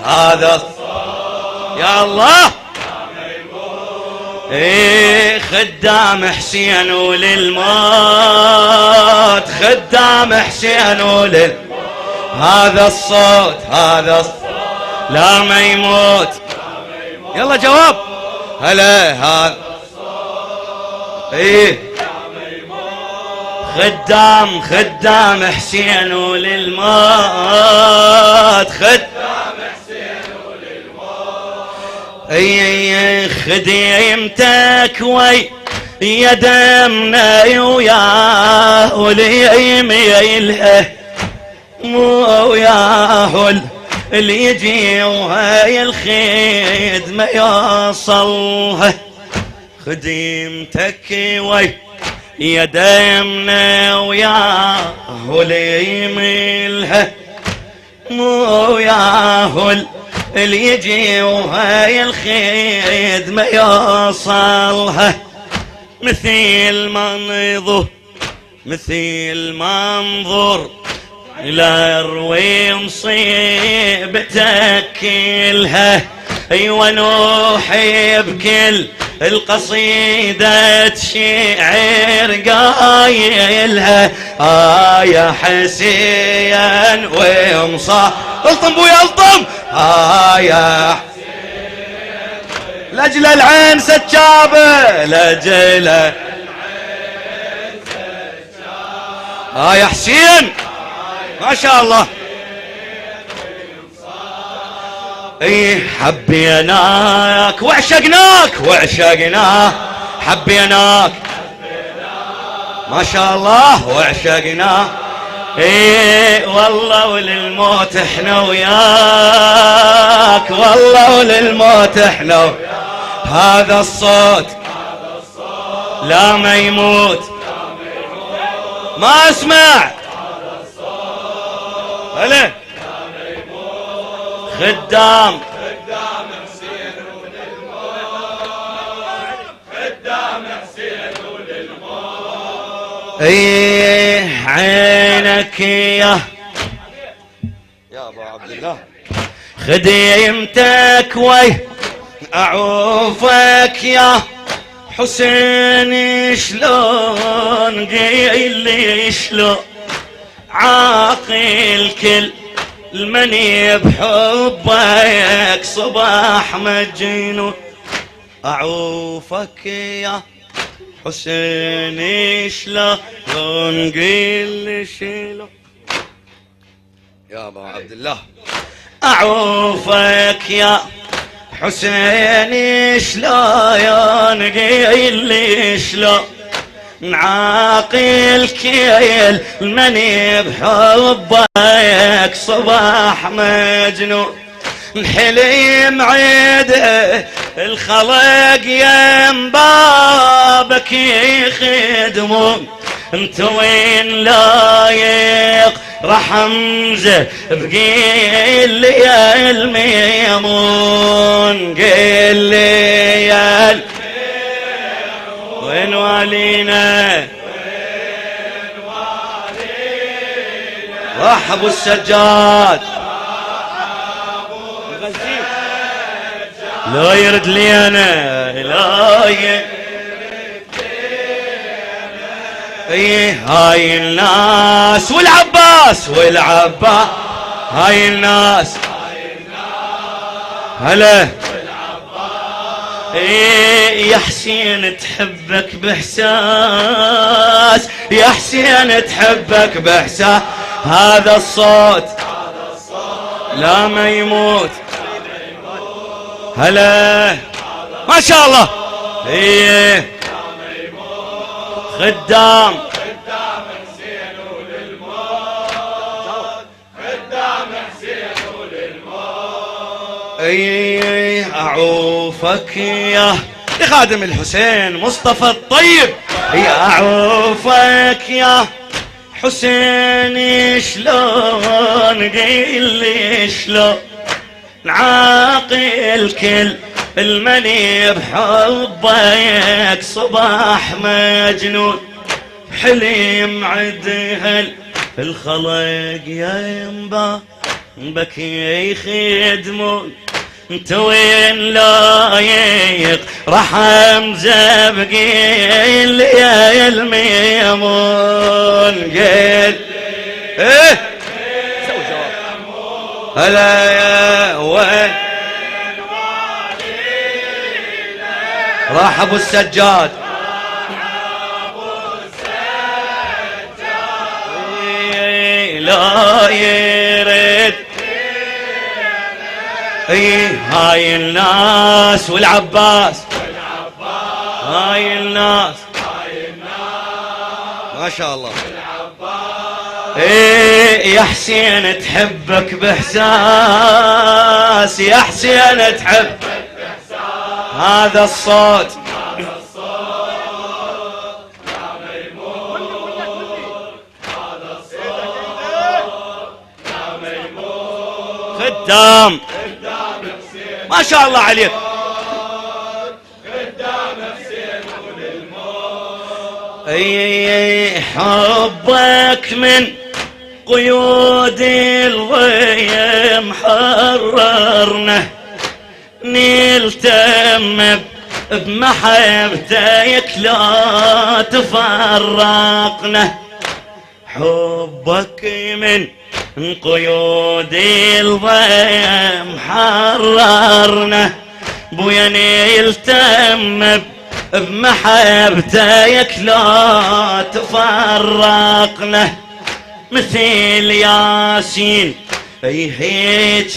هذا يا الله ايه خدام حسين وللموت خدام حسين هذا الصوت لا ما يموت يلا جواب هلا هذا ايه خدام حسين وللموت اي خديمتك وي يا دمنا وياه وليميلها مو وياه اللي يجي وهاي الخدمة يوصلها خديمتك وي يا دمنا وياه وليميلها مو وياه اللي يجي وهاي الخدمة يوصلها مثل منظر لا اروي مصيبتك كلها ايوه نوحي بكل القصيدة شعر قايلها يا حسين ومصا الطم بويا الطم يا حسين لاجل العين سجابه لاجل العين سجابه يا حسين ما شاء الله ايه حبيناك وعشقناك حبيناك ما شاء الله وعشقناك ايه والله وللموت احنا وياك والله وللموت احنا وياك هذا الصوت لا ما يموت ما اسمع هلا خدام حسين وللموت ايه عينك يا ابو عبد الله خديمتك وي اعوفك يا حسين شلون قيل لي شلون عاقل كل المني بحبك صباح مجنون اعوفك يا حسين شلون قيل شلون يا ابو عبد الله اعوفك يا حسين شلون قيل شلون نعاقل كيل المني بحبك صباح مجنون نحلم عيده الخلق يم بابك يخدمون انت وين لايق رحمزه بقيل لي يا الميمون قيل لي يا وين والينا راح ابو السجاد لا يرد لي انا لا يرد ايه هاي الناس والعباس هاي الناس هلا ايه يا حسين تحبك باحساس يا حسين تحبك باحساس هذا الصوت لا ما يموت هلا ما شاء الله ايه خدام حسين وللموت ايه اعوفك يا خادم الحسين مصطفى الطيب يا اعوفك يا حسين شلون قيل لي شلون نعاقل كل المني بحبك صباح مجنون حليم عدهل الخلق يا ينبا بكي يخدمون انت وين لايق رحم زبقي اللي يا الميمون قل ايه سوي جواب هلا يا وين راح ابو السجاد لا يرد هاي الناس والعباس هاي الناس ما شاء الله ايه يا حسين تحبك باحساس يا حسين تحب هذا الصوت خدام ما شاء الله عليك اي حبك من قيود الضيم حررنا نلتم بمحبتك لا تفرقنا حبك من قيود الضيم حررنا بويا نلتم بمحبتك لا تفرقنا مثل ياسين هيك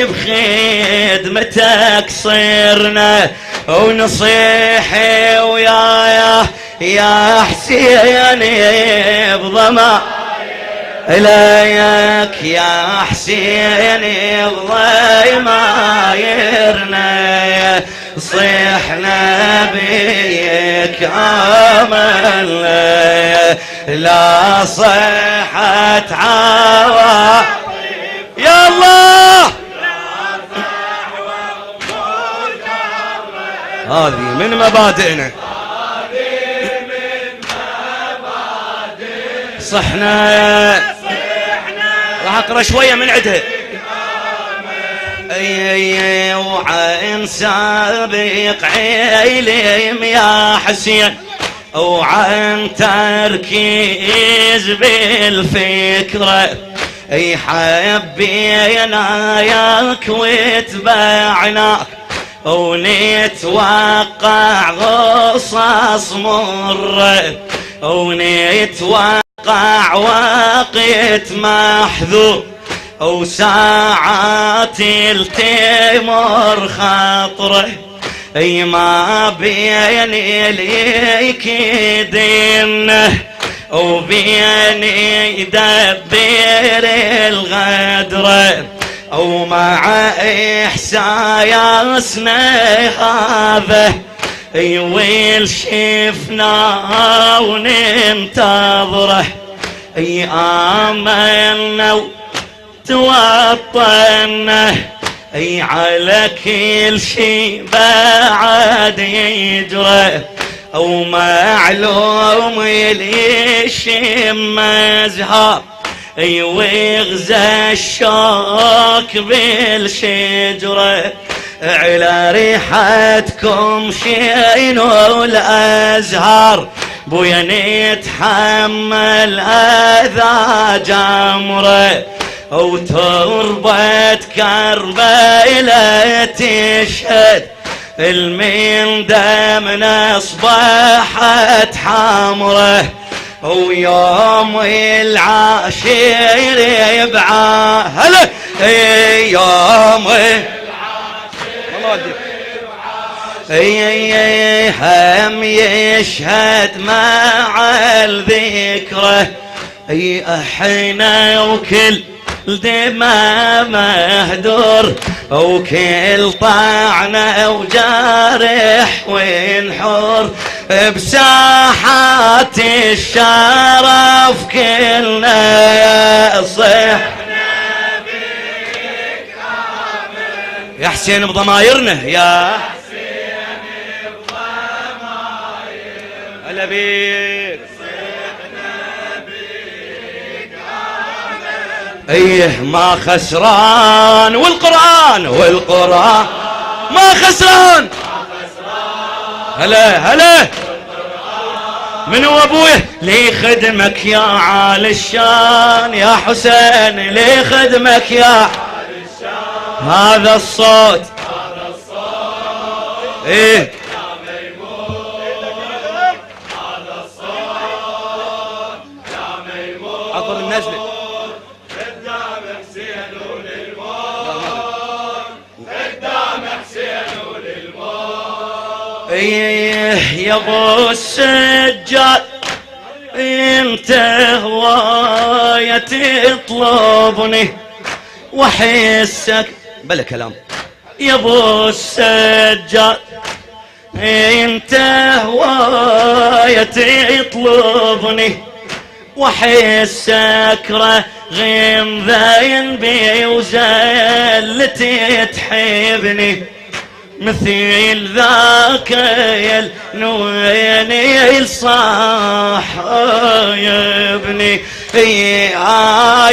بخدمتك صرنا ونصيحي ويايا يا حسين بضما إليك يا حسين بضمايرنا صيحنا بيك آمل لا صيحة عوا يا الله هذه من مبادئنا صحنا راح اقرا شويه من عندها اي وعن سابق علم يا حسين وعن تركيز بالفكره اي حبينا ياك واتبعناك ونتوقع غصص مره ونتوقع وقت محذور وساعات التمر خاطره اي ما بين ليك دينه وبين يدبر الغدره ومع احساسنا هذا ويل شفنا وننتظره آمنا وتوطنا على كل شي بعد يجرى ومعلوم ليش مزهر ويغزى الشوك بالشجرة على ريحتكم شينوا الأزهار بويا نتحمل أذى جمرة وتربة كربلاء تشهد المن دمنا أصبحت حمرة ويوم العاشر يبعى هلا يوم اي هم يشهد مع الذكرى اي احنا وكل دماء مهدور وكل طعنة وجارح وينحور بساحات الشرف كلنا صحنا بك آمن يا حسين بضمايرنا يا حسين بضمايرنا هلا بيك ايه ما خسران، والقرآن ما خسران. هلا هلا من ابويه لي خدمك يا عالي الشان يا حسين، لي خدمك يا عالي الشان. هذا الصوت ايه يا ميمون، هذا الصوت يا ميمون. عطر النزله قدام حسين وللموت، قدام حسين وللموت. ايه يا ابو السجاد انت هواية تطلبني واحسك بلا كلام. يا ابو السجاد انت هواية تطلبني واحسك رغم ذاين بي وزلتي تحبني، مثل ذاك يلنويني الصاح يا ابني.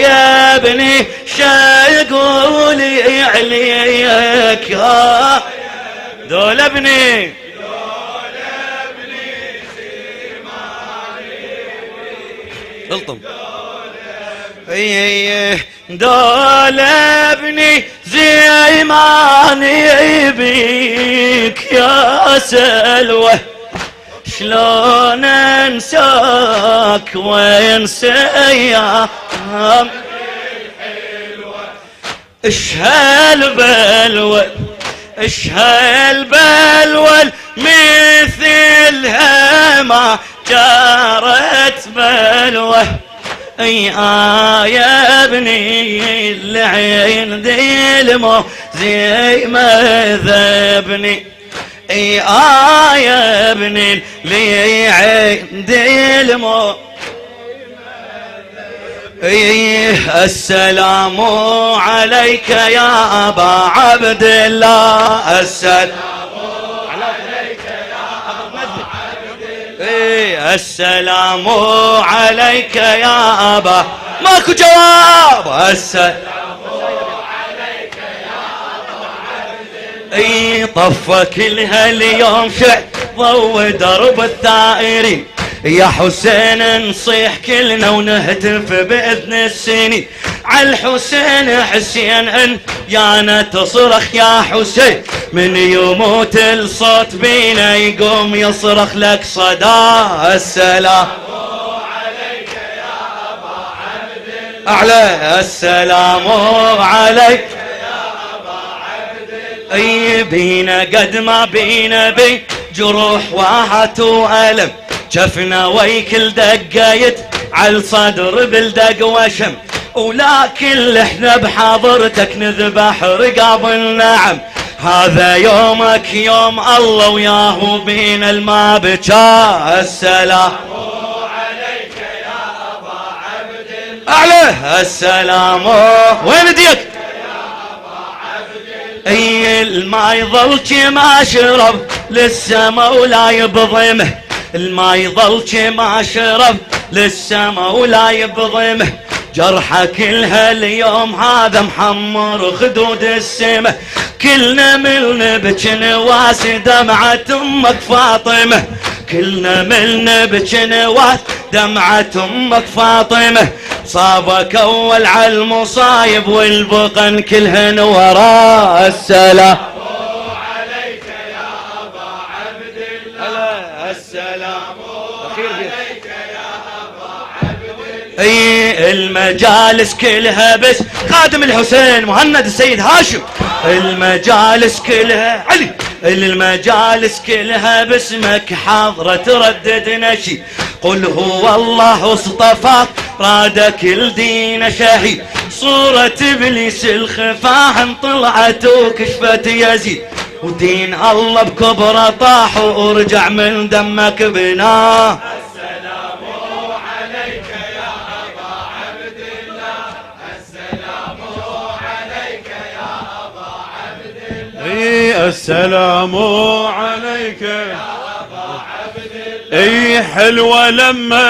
يا ابني شايقولي عليك يا دول ابني، الطم دول ابني زي ما نبيك يا سلوى، شلون انساك وانسى ايام الحلوة. اش هالبلوى اش هالبلوى مثلها ما جارت بلوى. يا ابني العين دي المو زي ما ذبني. يا ابني اللي عين دي المو. السلام عليك يا ابا عبد الله، السلام السلام عليك يا أبا. ماكو جواب. السلام عليك يا أبا. طفى كل هاليوم شع ضوء درب الثائرين، يا حسين نصيح كلنا ونهتف بإذن السنين عالحسين. حسين ان يانا تصرخ يا حسين، من يموت الصوت بينا يقوم يصرخ لك صدى. السلام عليك يا ابا عبد الله، اعلى السلام عليك يا ابا عبد الله. بينا قد ما بينا بي جروح واحت والم، شفنا ويكل دقايت عالصدر بالدق وشم، ولكن احنا بحضرتك نذبح رقاب النعم. هذا يومك يوم الله وياهو بين الماء بكى. السلام عليك يا ابا عبد الله، اعلى السلام. وين ديك يا ابا عبد الله. الماء يظل ما شرب للسما ولا يبضمه، الماء يظل ما شرب للسما ولا يبضمه. جرحك كل هاليوم هذا محمر خدود السمه، كلنا ملنا بجنواس دمعة امك فاطمه، كلنا ملنا بجنواس دمعة امك فاطمه. صابك اول عالمصايب والبقن كلهن وراء. السلام عليك يا ابا عبد الله، السلام عليك يا ابا عبد الله. المجالس كلها بس خادم الحسين مهند السيد هاشم، المجالس كلها علي، المجالس كلها باسمك حاضرة تردد نشيد. قل هو الله اصطفاك رادك الدين شهيد، صورة ابليس الخفاح طلعت وكشفت يزيد، ودين الله بكبره طاح ورجع من دمك بناه. السلام عليك يا ابا عبد الله، السلام عليك يا ابا عبد الله. السلام عليك يا ابا عبد الله. حلوة لما